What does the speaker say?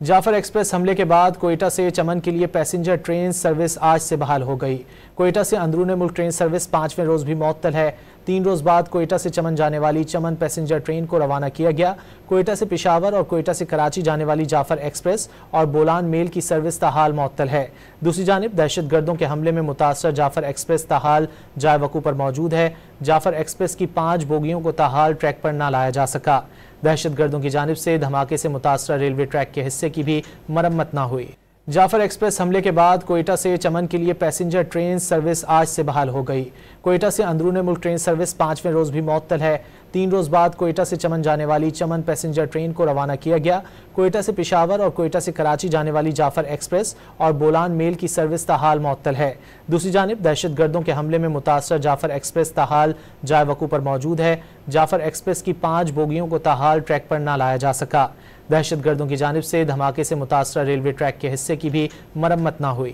Jafar express हमले के बाद कोयटा से चमन के लिए पैसेंजर ट्रेन सर्विस आज से बहाल हो गई। कोयटा से अंदरून मुल्क ट्रेन सर्विस 5वें रोज भी मुअत्तल है। 3 रोज बाद कोयटा से चमन जाने वाली चमन पैसेंजर ट्रेन को रवाना किया गया। कोयटा से पेशावर और कोयटा से कराची जाने वाली जाफर एक्सप्रेस और बोलान मेल की सर्विस ताहाल मुअत्तल है। दूसरी जानिब दहशत गर्दों के हमले में मुतासर जाफर एक्सप्रेस ताहाल जाए वकू पर मौजूद है। जाफर एक्सप्रेस की 5 बोगियों को ताहाल ट्रैक पर न लाया जा सका। दहशत गर्दों की जानिब से धमाके से मुतासर रेलवे ट्रैक के हिस्से की भी मरम्मत न हुई। जाफर एक्सप्रेस हमले के बाद कोयटा से चमन के लिए पैसेंजर ट्रेन सर्विस आज से बहाल हो गई। कोयटा से अंदरून मुल्क ट्रेन सर्विस 5वें रोज भी मुअत्तल है। 3 रोज बाद कोयटा से चमन जाने वाली चमन पैसेंजर ट्रेन को रवाना किया गया। कोयटा से पेशावर और कोयटा से कराची जाने वाली जाफर एक्सप्रेस और बोलान मेल की सर्विस ताहाल मुअत्तल है। दूसरी जानिब दहशत गर्दों के हमले में मुतासर जाफर एक्सप्रेस ताहाल जाए वकू पर मौजूद है। जाफर एक्सप्रेस की 5 बोगियों को ताहाल ट्रैक पर न लाया जा सका। दहशत गर्दों की जानिब से धमाके से मुतासर रेलवे ट्रैक के हिस्से की भी मरम्मत न हुई।